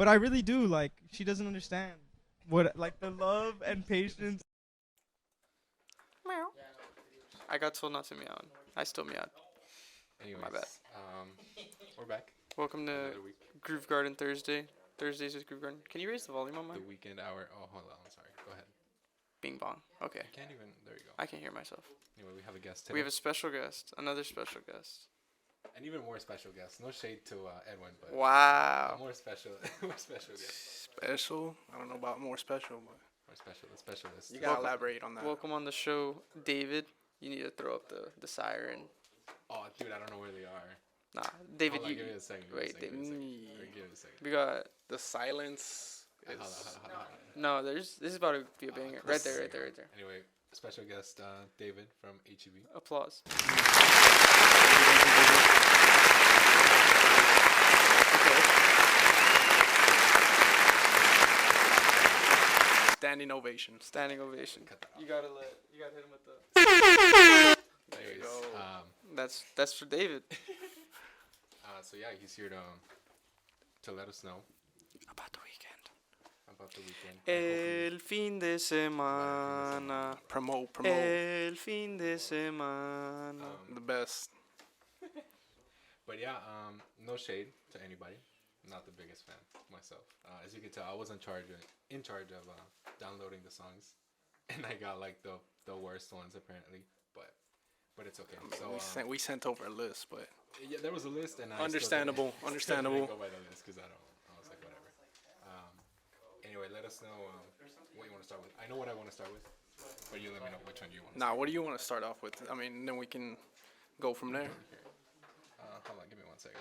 But I really do. Like, she doesn't understand what, like, the love and patience. Meow. I got told not to meow. I still meowed. Anyways, My bad. we're back. Welcome to Another week. Groove Garden Thursday. Thursdays with Groove Garden. Can you raise the volume on The mine? weekend hour. Oh, hold on. Sorry. Go ahead. Bing bong. Okay. I can't even. There you go. I can hear myself. Anyway, we have a guest today. We have a special guest. Another special guest. An even more special guest. No shade to Edwin, but a Wow. more special, more special guest. Special? I don't know about more special, but More special, the specialist. you gotta elaborate on that. Welcome on the show, David. You need to throw up the siren. Oh, dude, I don't know where they are. Nah, David, Hold on, you. give it a second. Wait, give it a second. David. Give it a second. We got. The silence is. Hold on. No, this is about to be a banger. Right there, right there, right there. Anyway, special guest David from HEB. Applause. Standing ovation. Standing ovation. Cut that off. You gotta hit him with the. Anyways, go. That's for David. so yeah, he's here to let us know About the weekend. about the weekend. and El fin de semana. Promote. El fin de semana. hopefully, The best. but yeah, no shade to anybody. Not the biggest fan myself. As you can tell, I was in charge of downloading the songs, and I got like the worst ones apparently. But it's okay. So we sent over a list, but yeah, there was a list, and I Understandable, still understandable. didn't go by the list because I was like whatever. Anyway, let us know what you want to start with. I know what I want to start with, but you let me know which one you want. what do you want to start off with? I mean, then we can go from there. Hold on, give me 1 second.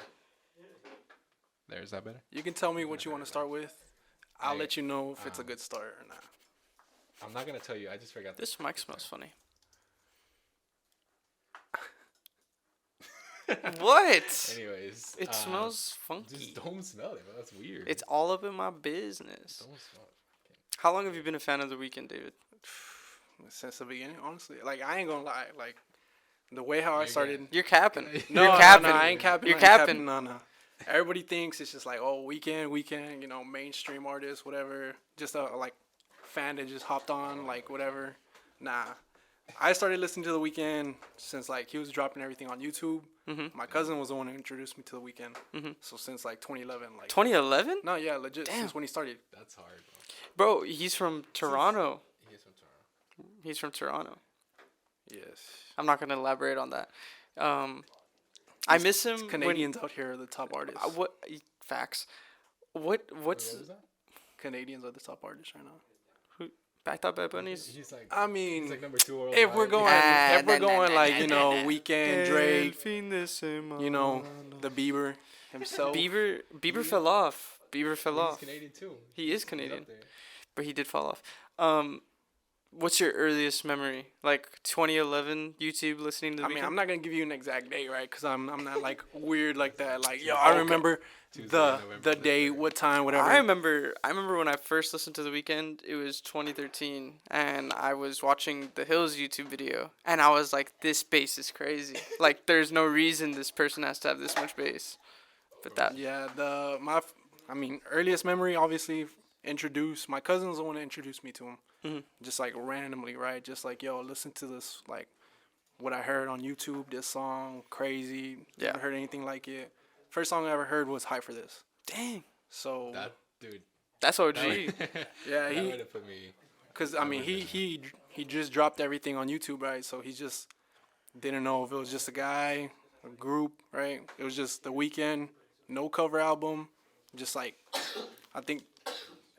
Is that better? You can tell me what you want to start with. I'll I- let you know if it's a good start or not. I'm not gonna tell you. I just forgot. This mic smells funny. What? Anyways, It smells funky. Just don't smell it. Bro. That's weird. It's all up in my business. Don't smell it. How long have you been a fan of The Weeknd, David? Since the beginning, honestly, like I ain't gonna lie, like the way how I you started. You're capping. No, You're no, capping. no, I ain't capping. You're I ain't capping. No, no. Everybody thinks it's just like, oh, weekend, you know, mainstream artist, whatever. Just a like fan that just hopped on, like whatever. Nah, I started listening to The Weeknd since like he was dropping everything on YouTube. Mhm. My cousin was the one who introduced me to The Weeknd. Mhm. So since like 2011, like 2011? no, yeah, legit. Damn. Since when he started. That's hard, bro. Bro, he's from Toronto. He's from Toronto. He's from Toronto. Yes. I'm not gonna elaborate on that. I miss him. Canadians out here are the top artists. When, what facts? What's What was that? Canadians are the top artists right now. I thought Bad Bunny's. He's like. I mean, He's like number 2 worldwide. if we're going, Ah, if we're nah, going nah, like nah, you nah, know, nah. Weekend, Drake, You you know, the Bieber himself. Bieber fell off. Bieber fell He's off. Canadian too. He is He's Canadian, up there. but he did fall off. What's your earliest memory? Like 2011 YouTube listening to The I mean, Weeknd? I'm not gonna give you an exact date, right? Cause I'm not like weird like that. Like, yo, Okay. I remember Tuesday, the November day, 3rd. what time, whatever. I remember when I first listened to The Weeknd, it was 2013, and I was watching the Hills YouTube video, and I was like, this bass is crazy. Like, there's no reason this person has to have this much bass. But that, Yeah, I mean, earliest memory, obviously, introduced. My cousin's the one that introduced me to him. Mhm. Just like randomly, right? Just like, yo, listen to this, like, what I heard on YouTube. This song, crazy. Yeah. Never heard anything like it. First song I ever heard was "High for This." dang, So That dude. that's OG. yeah, That he, would have put me. cause I mean, he just dropped everything on YouTube, right? So he just didn't know if it was just a guy, a group, right? It was just The Weeknd, no cover album, just like, I think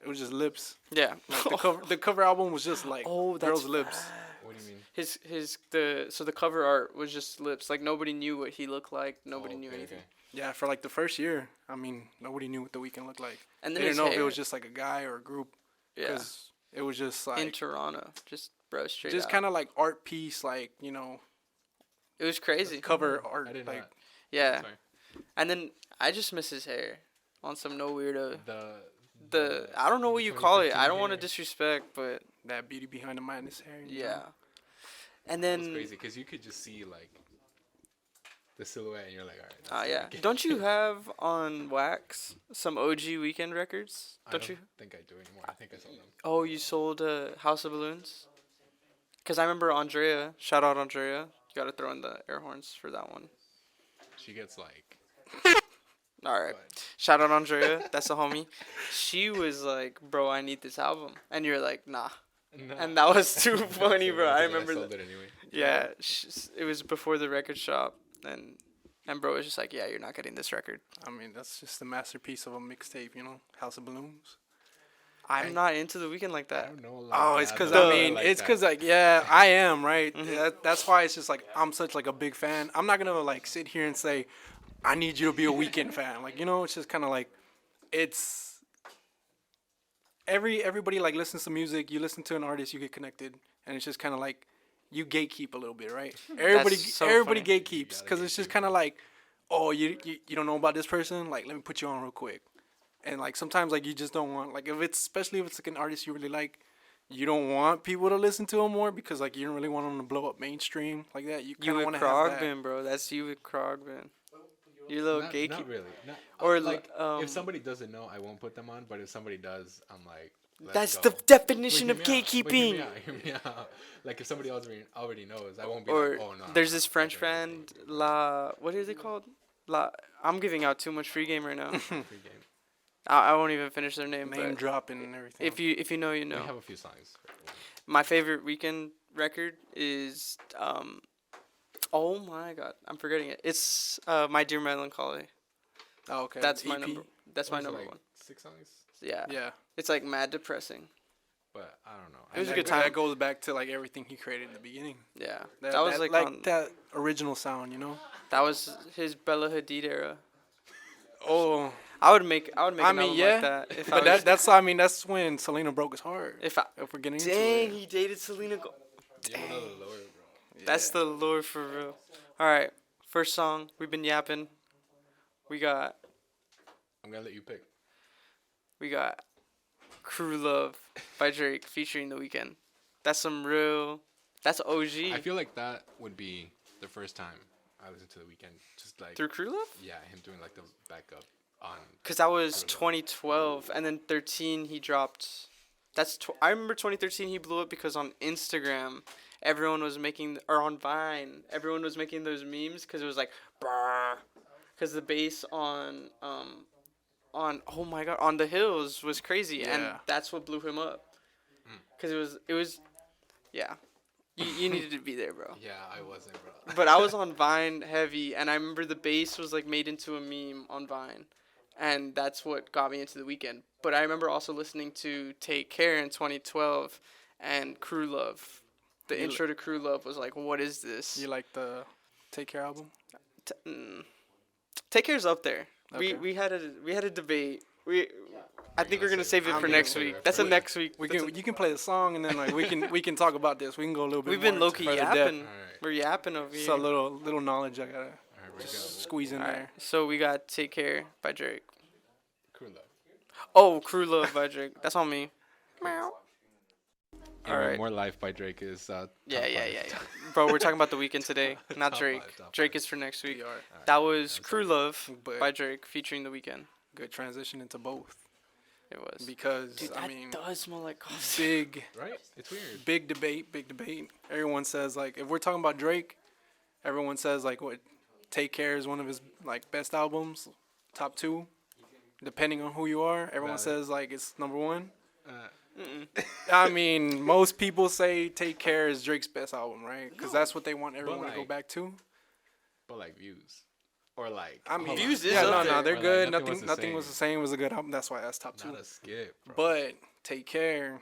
it was just lips. Yeah. The cover album was just like Oh, that's girls' lips. What do you mean? The cover art was just lips. Like, nobody knew what he looked like. Nobody Oh, knew okay, anything. okay. Yeah, for like the first year, I mean, nobody knew what The Weeknd looked like. And They then didn't know if it hair- was just like a guy or a group, Yeah. because it was just In like Toronto, just bro, straight just out. kind of like art piece, like, you know, It was crazy. cover art, I did like not. Yeah. Sorry. And then I just miss his hair on some no weirdo. The I don't know what you call it. I 2015 don't want to hair. disrespect, but that beauty behind the madness hair. you know? yeah. And It's then crazy because you could just see like the silhouette, and you're like, all right. Ah, The yeah. Weeknd. Don't you have on wax some OG Weekend records? I Don't you? think I do anymore. I think I sold them. Oh, you sold House of Balloons? Because I remember Andrea. Shout out Andrea. You got to throw in the air horns for that one. She gets like. All right. But Shout out Andrea. That's a homie. She was like, bro, I need this album. And you're like, nah. no. And that was too funny, bro. I I remember sold that. it anyway. Yeah, it was before the record shop. And bro was just like, yeah, you're not getting this record. I mean, that's just a masterpiece of a mixtape, you know, House of Balloons. I'm not into the weekend like I that. don't know. Like Oh, it's that, because though. I mean, like it's that. because like yeah, I am right. Mhm. That's why it's just like I'm such like a big fan. I'm not gonna like sit here and say I need you to be a Weekend fan. Like, you know, it's just kind of like it's everybody like listens to music. You listen to an artist, you get connected, and it's just kind of like you gatekeep a little bit, right? Everybody so everybody funny. gatekeeps You because gotta it's just gatekeep, kind of like, oh, you don't know about this person. Like, let me put you on real quick. And like sometimes like you just don't want like especially if it's like an artist you really like, you don't want people to listen to him more because like you don't really want them to blow up mainstream like that. You You kind of with want to have that. Krogbin, bro. That's you with Krogbin. You little Not gatekeeper. really. Not, Or, like um, if somebody doesn't know, I won't put them on. But if somebody does, I'm like, let's That's go. the definition Wait, of hear me out. Wait, gatekeeping. Hear me out. Like if somebody else already knows, I won't be Or like, oh no. there's this French okay, band, La. What is it called? La. I'm giving out too much free game right now. free game. I won't even finish their name. Name But dropping and everything. if you know, you We know. have a few songs. My favorite Weekend record is oh my god, I'm forgetting it. It's My Dear Melancholy. oh, okay. That's my EP. number. That's my What is it, number like, one. 6 songs, Yeah. Yeah, It's like mad depressing. but I don't know. It was a And good that- time. That goes back to like everything he created in the beginning. Yeah. That, That was like on, that original sound, you know. that was his Bella Hadid era. Oh, I would make I an mean, album yeah, like that if but I was, that's when Selena broke his heart. if I If we're getting into dang, it. he dated Selena Gomez. You know the lower, bro. That's the lure for real. All right, first song. We've been yapping. We got I'm gonna let you pick. Crew Love by Drake featuring The Weeknd. That's some real. That's OG. I feel like that would be the first time I listened to The Weeknd. Just like Through Crew Love? yeah, him doing like the backup on. Cause that was Crew Love. 2012, and then 13 he dropped. I remember 2013 he blew up because on Instagram everyone was making, or on Vine everyone was making those memes because it was like, because the bass on oh my god, on The Hills was crazy, and Yeah. that's what blew him up. Cause it was yeah, you needed to be there, bro. Yeah, I wasn't, bro. But I was on Vine heavy, and I remember the bass was like made into a meme on Vine, and that's what got me into The Weeknd. But I remember also listening to Take Care in 2012 and Crew Love. The You intro to Crew Love was like, what is this? You like the Take Care album? Take Care's up there. Okay. We had a debate. I think we're gonna save save it it for for next next week. week. That's a We- next week. We That's can you can play the song and then like we can talk about this. We can go a little bit. we've been more low into key further depth. yapping. Alright. We're yapping over Just here. a little knowledge I gotta Alright, we just go. squeeze in All there. right. So we got Take Care by Drake. Crew Love. Oh, Crew Love by Drake. That's on me. Meow. And Alright. More Life by Drake is. Yeah, top yeah, five. yeah. Bro, we're talking about The Weeknd today, not Top Drake. five, top Drake five. is for next week. We are. Alright, That yeah, was I'm Crew sorry. Love But- by Drake featuring The Weeknd. Good transition into both It was. because Dude, I that mean does smell like coffee. big It's weird. big debate. Everyone says like if we're talking about Drake, everyone says like what Take Care is one of his like best albums, top 2, depending on who you are. Everyone Valid. says like it's number 1. Mm-mm. I mean, most people say Take Care is Drake's best album, right? Because that's what they want everyone to go like- back to. But like views, or like I mean, hold on. Views is yeah, up no, there. they're Or, like, good. Nothing Was the Nothing was Same. the same. It was a good album. That's why that's top 2. Not a skip, bro. But Take Care,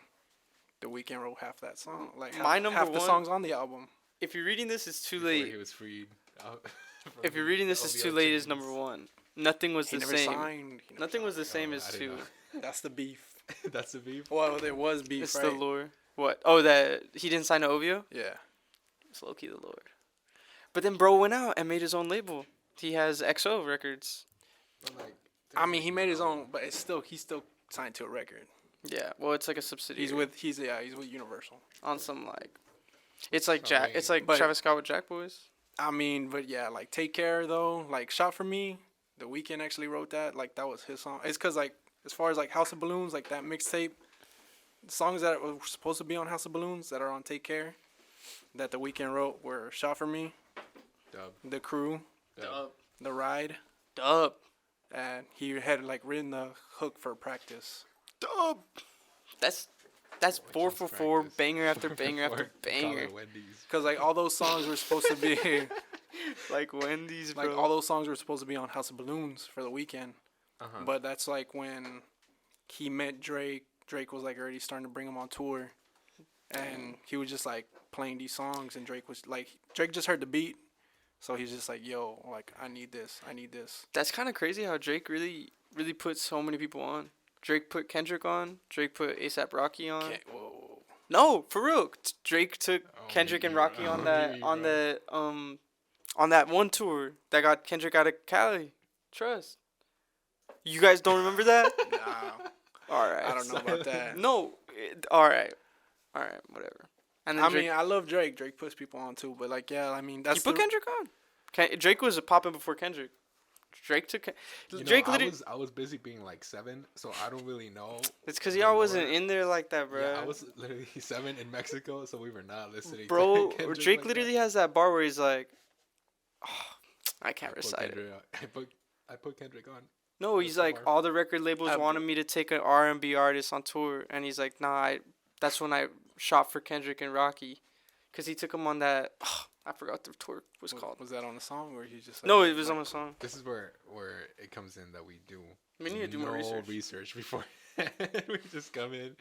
The Weeknd wrote half that song. Like My half, number half the one- songs on the album. If you're reading this, it's too Before late. he was freed. out from If you're reading this, all it's the too other late is chains. number 1. Nothing was He the never same. signed. He never Nothing was the signed. same Oh, as I didn't 2. know. That's the beef. That's the beef. Well, there was beef, It's right? the lure. What? Oh, that he didn't sign to OVO? Yeah. It's low key the Lord. But then bro went out and made his own label. He has XO Records. But like, I mean, he made his own, but he's still signed to a record. Yeah, well, it's like a subsidiary. He's with Universal. on some like, it's like Oh, Jack. wait. It's like But- Travis Scott with Jack Boys. I mean, but yeah, like Take Care though, like Shot for Me, The Weeknd actually wrote that. Like that was his song. It's cause like as far as like House of Balloons, like that mixtape, songs that were supposed to be on House of Balloons that are on Take Care, that The Weeknd wrote were Shot for Me, Dub. The Crew, Dub. The Ride, Dub. and he had like written the hook for Practice. Dub. That's Which 4 is for 4, practice. banger after 4 banger for after 4, banger. call it Wendy's. Cause like all those songs were supposed to be, Like Wendy's, bro. like all those songs were supposed to be on House of Balloons for The Weeknd. Uh-huh. But that's like when he met Drake. Drake was like already starting to bring him on tour, and he was just like playing these songs, and Drake just heard the beat, so he's just like, yo, like I need this. That's kind of crazy how Drake really put so many people on. Drake put Kendrick on. Drake put ASAP Rocky on. Whoa. No, for real. Drake took Oh, Kendrick and you're- Rocky on oh, that you're on right. the on that one tour that got Kendrick out of Cali. Trust. You guys don't remember that? Nah, All right. I don't know about that. No. All right. Whatever. And then I Drake, mean, I love Drake. Drake puts people on too, but like, yeah, I mean, that's he put the- Kendrick on. Drake was popping before Kendrick. Drake took. You know, Drake literally. I was busy being like 7, so I don't really know. It's because the y'all wasn't lore. in there like that, bro. Yeah, I was literally 7 in Mexico, so we were not listening. Bro, to Kendrick Drake like literally that. has that bar where he's like, I can't I put recite it. Kendrick- I put Kendrick on. No, he's That's the like, bar. all the record labels I- wanted me to take an R&B artist on tour, and he's like, nah, that's when I shot for Kendrick and Rocky, because he took him on that, I forgot what the tour was called. Was that on the song or he just? Like, No, it was like, on a song. This is where it comes in that we do. We need to do more research. before. We just come in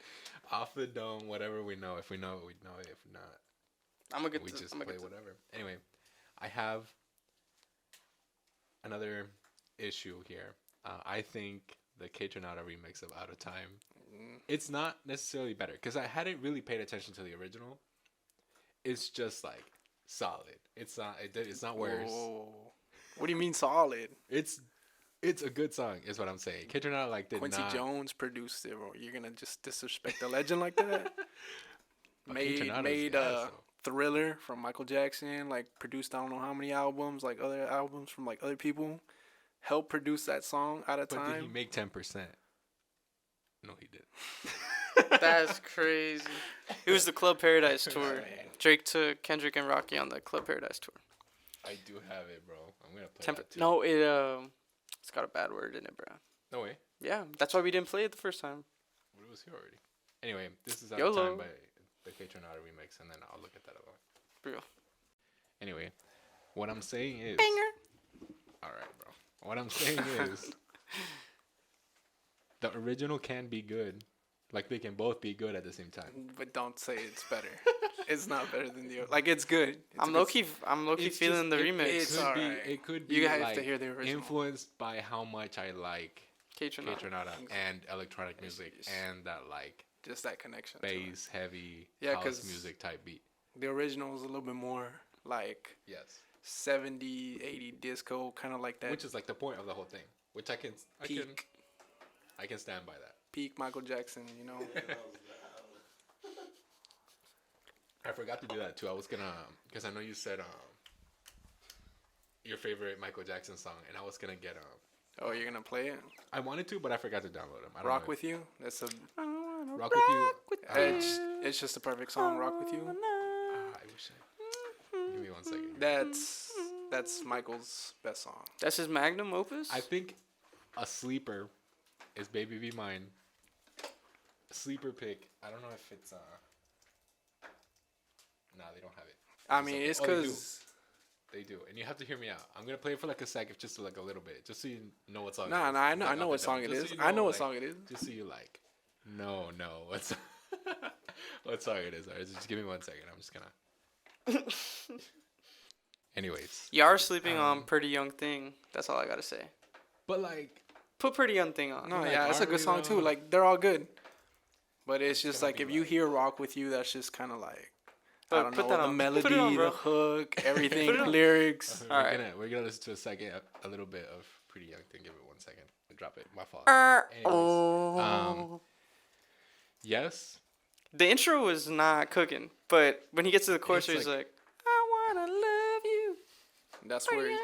off the dome, whatever we know. If we know it, we know it. If not, I'm gonna get we to just I'm play gonna get to whatever. Anyway, I have another issue here. I think the Kaytranada remix of Out of Time, it's not necessarily better because I hadn't really paid attention to the original. It's just like solid. It's not worse. Whoa. What do you mean solid? It's a good song, is what I'm saying. Kaytranada like did Quincy not. Jones produced it, bro. You're gonna just disrespect the legend like that? But made Kaytranada's gas, though. Thriller from Michael Jackson, like produced I don't know how many albums, like other albums from like other people. Helped produce that song Out of But Time. did he make 10%? No, he did. That's crazy. It was the Club Paradise tour. Drake took Kendrick and Rocky on the Club Paradise tour. I do have it, bro. I'm gonna play that too. No, it's got a bad word in it, bro. No way. Yeah, that's why we didn't play it the first time. Well, it was here already. Anyway, this is Out YOLO. of Time by the Kaytranada remix, and then I'll look at that other one. Real. Anyway, what I'm saying is. Banger. All right, bro. What I'm saying is. The original can be good. Like, they can both be good at the same time. But don't say it's better. It's not better than the like. It's good. It's I'm a low good key. I'm low key It's feeling just- the it- remix. it's Could be, alright. it could be You have like to hear the original. influenced by how much I like Kaytranada. Kaytranada and electronic music and that like Just that connection. to it. bass heavy Yeah, house 'cause- music type beat. The original is a little bit more like Yes. 70, 80 disco, kind of like that. Which is like the point of the whole thing. Which I can peak, stand by that. peak Michael Jackson. You know. I forgot to do that too. I was gonna, because I know you said your favorite Michael Jackson song, and I was gonna get Oh, you're gonna play it? I wanted to, but I forgot to download them. I don't Rock know with You. That's a. Rock with You. It's just a perfect song. Rock with You. I wish I. Give me 1 second. That's Michael's best song. That's his magnum opus. I think a sleeper is Baby Be Mine. A sleeper pick. I don't know if it's Nah, they don't have it. I mean, it's Oh, they do. because. They do, and you have to hear me out. I'm gonna play it for like a sec, if just like a little bit, just so you know what song. Nah, it is. I know Like, up what and song down. it Just is. so you I know what like, song it is. Just so you like. No, what's what song it is? Alright, just give me 1 second. I'm just gonna. Anyways, You are sleeping on Pretty Young Thing. That's all I gotta say. but like, Put Pretty Young Thing on. No, Like, yeah, it's a Harvey, good song too. though. Like they're all good, but it's just gonna like be if you like- hear "Rock with You," that's just kind of like I But don't put know that the on. melody, Put it on, the bro. hook, everything, Put it the on. lyrics. we're Alright. gonna listen to a second, a little bit of Pretty Young Thing. Give it 1 second. Drop it. My fault. Oh. Yes. The intro was not cooking, but when he gets to the chorus, It's he's like- like, "I wanna love you That's where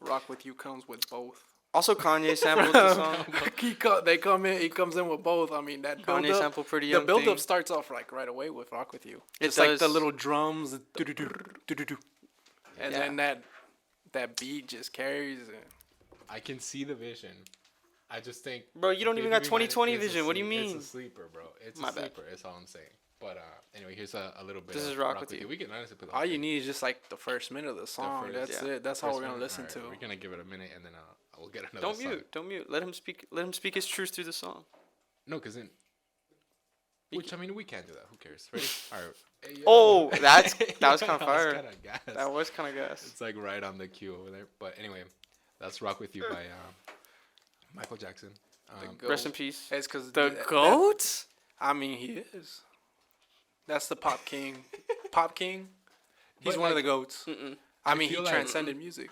Rock With You comes with both. Also, Kanye sampled the song. They come in. He comes in with both. I mean, that build Kanye up. sampled Pretty The Young build Thing. up starts off like right away with Rock With You. It It's like the does. little drums, do-do-do, do-do-do. And Yeah. then that beat just carries it. I can see the vision. I just think, Bro, you don't even got Baby Mine 20/20 is a vision. What do you sleep- mean? It's a sleeper, bro. It's My a bad. sleeper. That's all I'm saying. But anyway, here's a little bit. This of is Rock With You. We can honestly put the All whole you thing. need is just like the first minute of the song. first- That's yeah. it. That's all First we're gonna one? listen Alright, to. We're gonna give it a minute and then we'll get another. Don't song. mute. Don't mute. Let him speak. Let him speak his truth through the song. No, cause then. Which I mean, we can't do that. Who cares? Ready? All right. Hey, yo. Oh, that was kind That of fire. kinda gas. That was kind of gas. It's like right on the cue over there. But anyway, that's "Rock With You" by Michael Jackson. Rest in peace. It's because The goat. I mean, he is. That's the pop king. Pop king. He's But, one of the like, goats. Mm-mm. I mean, he feel like- transcended music.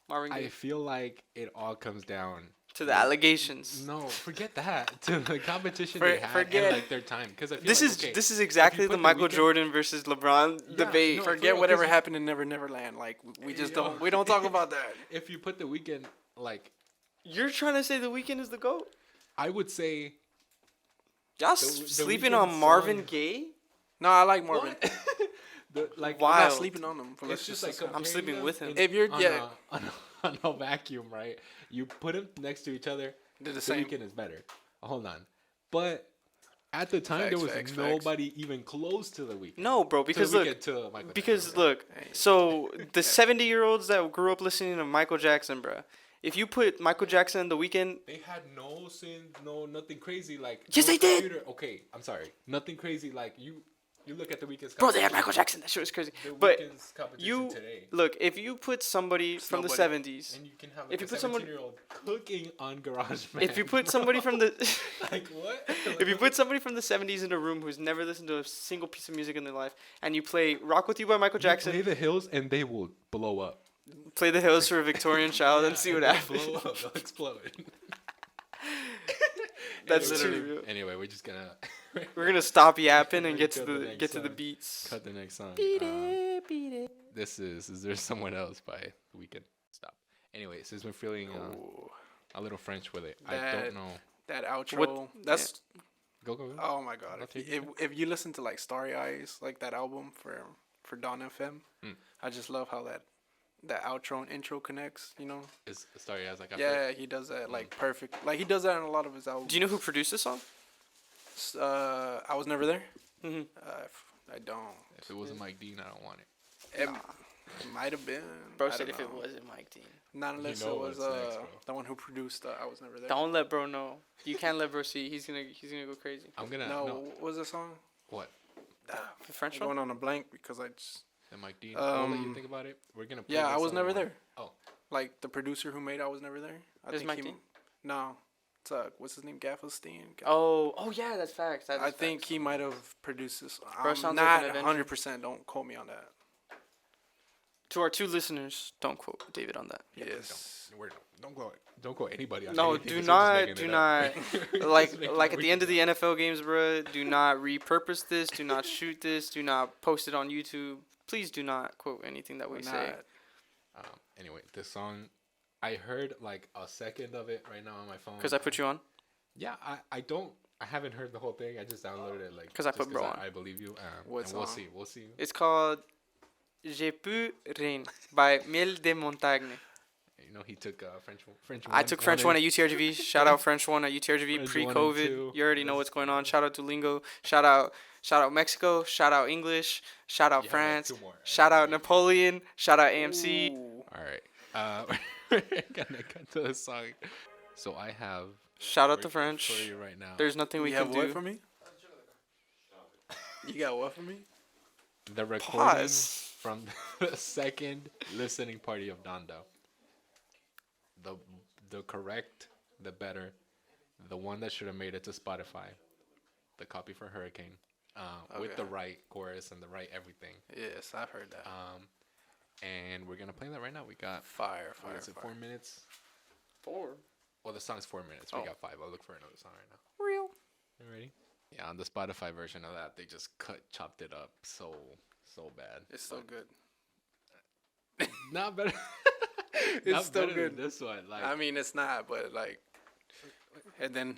Marvin I Gaye. feel like it all comes down. To the allegations. No, forget that. To the competition For- they had forget- and like their time. Because This is exactly the put Michael Weeknd- Jordan versus LeBron Yeah, debate. no, for Forget real, whatever 'cause happened in Never Neverland. Like we just Yo. don't. We don't talk about that. If you put the weekend, like You're trying to say The Weeknd is the goat? I would say. Y'all The sleeping Weeknd on Marvin song- Gaye? No, I like Marvin. Like Why? I'm not Wild. sleeping on him. But it's just like I'm comparing sleeping them with him. in- If you're- on yeah. on a vacuum, right? You put them next to each other. They're the The same. weekend is better. Hold on, but at the time Facts, there was facts. nobody even close to the weekend. No, bro, because look, to Michael because Jackson. look, so the 70-year-olds that grew up listening to Michael Jackson, bro. If you put Michael Jackson and The Weeknd, They had no sin, nothing crazy like. Yes, no they did. computer- Okay, I'm sorry. Nothing crazy like you. You look at the weekend's. bro, they had competition. Michael Jackson. That shit was crazy. The But Weeknd's competition you today. look, if you put somebody from the nobody. 70s, And you can have if like you a put someone- 17-year-old cooking on GarageBand. if you put somebody from the like what? if you put somebody from the 70s in a room who's never listened to a single piece of music in their life, and you play "Rock with You" by Michael Jackson, play the hills and they will blow up. play "The Hills" for a Victorian child, and see what they'll happens. Blow up. They'll explode. That's Anyway, true. Anyway, we're just gonna We're gonna stop yapping and get to Go to the the next get to the song. beats. cut the next song. Beat it, beat it. This is there someone else by The Weeknd? Stop. Anyway, since we're feeling Ooh, a little French with it, I That- don't know. that outro. That's Go. oh my god. I'll take If you listen to like Starry Eyes, like that album for Dawn FM, Mm. I just love how that outro and intro connects. You know. Is Starry Eyes like I Yeah, he does that like perfect. Like he does that in a lot of his albums. Do you know who produced this song? I was never there. Mm-hmm. I don't. If it wasn't Mike Dean, I don't want it. It might have been. Bro I said don't if it know. wasn't Mike Dean. Not unless know it was what's next, bro. the one who produced I was never there. Don't let bro know. You can't let bro see. He's gonna go crazy. I'm gonna No, no. what was the song? What? The French I'm one. going on a blank because I just. And Mike Dean. I'll let you Um, think about it. We're gonna. Play Yeah, I this was on never the- there. Oh. Like the producer who made I was never there. I Is think Mike he. Dean? No, it's what's his name? Gaffelstein. Oh yeah, that's facts. That I is think facts. he might have produced this. Bro, I'm sounds like not an Avenger. 100%. Don't quote me on that. To our two listeners, don't quote David on that. Yeah, Yes. Don't go anybody on No, anything, do 'cause we're just not, making do it not. up. We're just like making like at the end of the everything NFL games, bro. Do not repurpose this. Do not shoot this. Do not post it on YouTube. Please do not quote anything that we We're say. not. Anyway, this song, I heard like a second of it right now on my phone. Because I put you on. Yeah, I haven't heard the whole thing. I just downloaded it like. 'Cause I just put bro on. I believe you. What and we'll song? see. We'll see. It's called "J'ai pu rien" by Miel de Montagne. You know, he took French. I took French one at UTRGV. Shout out French one at UTRGV French pre 1 and 2. COVID. You already know what's going on. Shout out Duolingo. Shout out Mexico. Shout out English. Shout out Yeah, like France. 2 more. Shout out Maybe. Napoleon. Shout out AMC. Ooh. All right. We're gonna cut to the song. So I have. Shout out for- to French. For you right now. There's nothing we You can have what do. for me? You got what for me? The recording Pause. from the second listening party of Donda. The correct, the better, the one that should have made it to Spotify. The copy for Hurricane. With the Okay. right chorus and the right everything. Yes, I've heard that. And we're gonna play that right now. We got Fire. 4 minutes. 4. Well, the song's 4 minutes. Oh. We got 5. I'll look for another song right now. Real. You ready? Yeah, on the Spotify version of that, they just chopped it up so bad. It's so good. not better. It's Not still better than good. this one. Like, I mean, it's not, but like, and then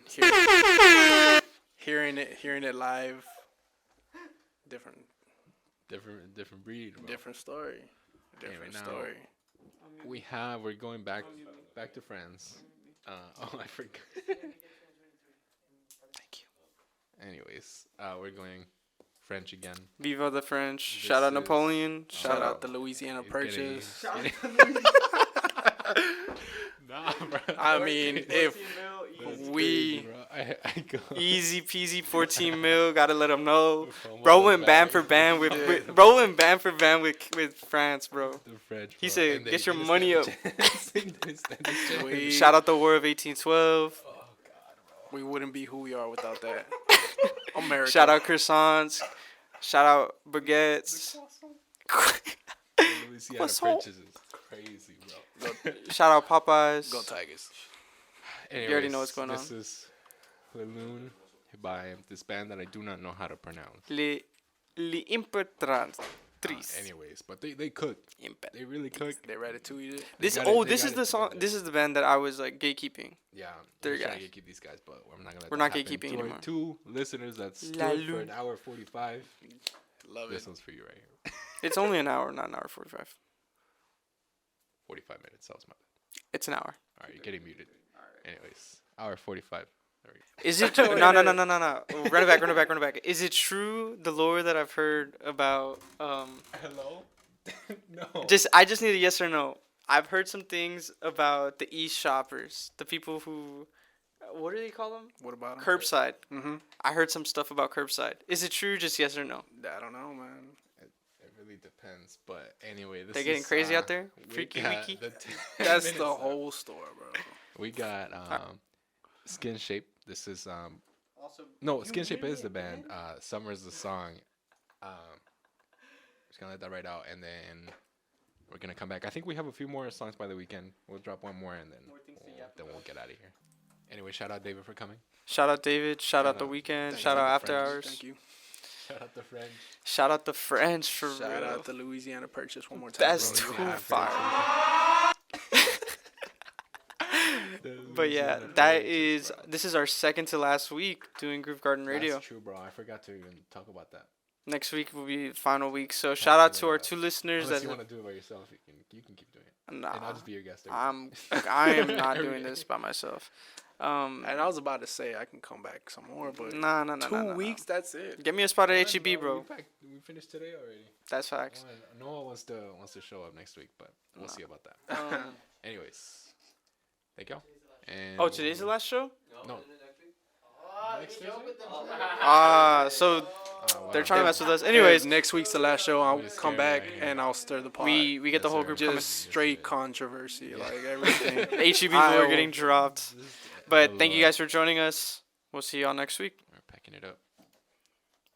hearing it live, different different breed. Bro. different story, different Anyway, now- story. We're going back to France. Oh, I forgot. Thank you. Anyways, we're going French again. Viva the French. This Shout out is- Napoleon. Shout Shout out out. the Louisiana It's Purchase. Nah, bro. I mean, if That's we- crazy, bro. I go. Easy peasy 14 mil. Gotta let them know. FOMO Bro the went band bag. for band bro went band for band with France, bro. The French. He bro. said, And they "Get your didn't money stand up." a chance. They didn't stand a chance. We- Shout out the War of 1812. Oh God, we wouldn't be who we are without that. America. Shout out croissants. Shout out baguettes. bro. Louisiana Croissant. Purchase is crazy, bro. Shout out Popeyes. Go Tigers. Anyways, know what's going This is Laloon by this band that I do not know how to pronounce. Les Imperatrices. Anyways, but they cook. They really cook. They Ratatouille it. This got it- they this got is it the song. together. This is the band that I was like gatekeeping. Yeah, They're we're trying guys. to gatekeep these guys, but I'm not gonna. Let We're that not happen. gatekeeping To our anymore. 2 listeners that stood La for Lune. an hour 45. Love This it. one's for you right here. It's only an hour, not an hour 45. 45 minutes. That was my bad. It's an hour. All right, you're getting muted. Anyways, hour 45. There we go. Is it true? No. Run it back. Is it true the lore that I've heard about? Hello. No. I just need a yes or no. I've heard some things about the East shoppers, the people who, what do they call them? What about 'em? Curbside. Mm-hmm. I heard some stuff about curbside. Is it true? Just yes or no? I don't know, man. It really depends, but anyway, this They're getting is, crazy out there? we Freaky got weaky? the 10 That's minutes the left. whole store, bro. We got Skin Shape. This is no, Skin Shape is the band. Summer's the song. Just gonna let that right out, and then we're gonna come back. I think we have a few more songs by the weekend. We'll drop one more, and then we'll get out of here. Anyway, shout out David for coming. Shout out David. Shout out Shout the out- weekend. thank Shout you. out After Friends. Hours. Thank you. Shout out the French. Shout out the French for Shout real. out the Louisiana Purchase one more time. That's bro. too Yeah, fire. But yeah, this is our second to last week doing Groove Garden Radio. That's true, bro. I forgot to even talk about that. Next week will be final week. So shout out to our 2 listeners Unless that you want to do it by yourself, you can keep doing it. And I'll nah, just be your guest. I am not doing this by myself. And I was about to say I can come back some more, but Nah. 2 weeks, that's it. Get me a spot at HEB, bro. We finished today already. That's facts. Noah wants to show up next week, but we'll see about that. Anyways, thank y'all. And Oh, today's the last show? No. Next Thursday? So wow. they're trying to mess with us. Anyways, Anyways, next week's the last show. I'll just come scared back right here. and I'll stir the pot. we get the Yes, whole sir. group just coming. straight controversy, like everything. HEB I'll- are getting dropped. But thank you guys for joining us. We'll see y'all next week. We're packing it up.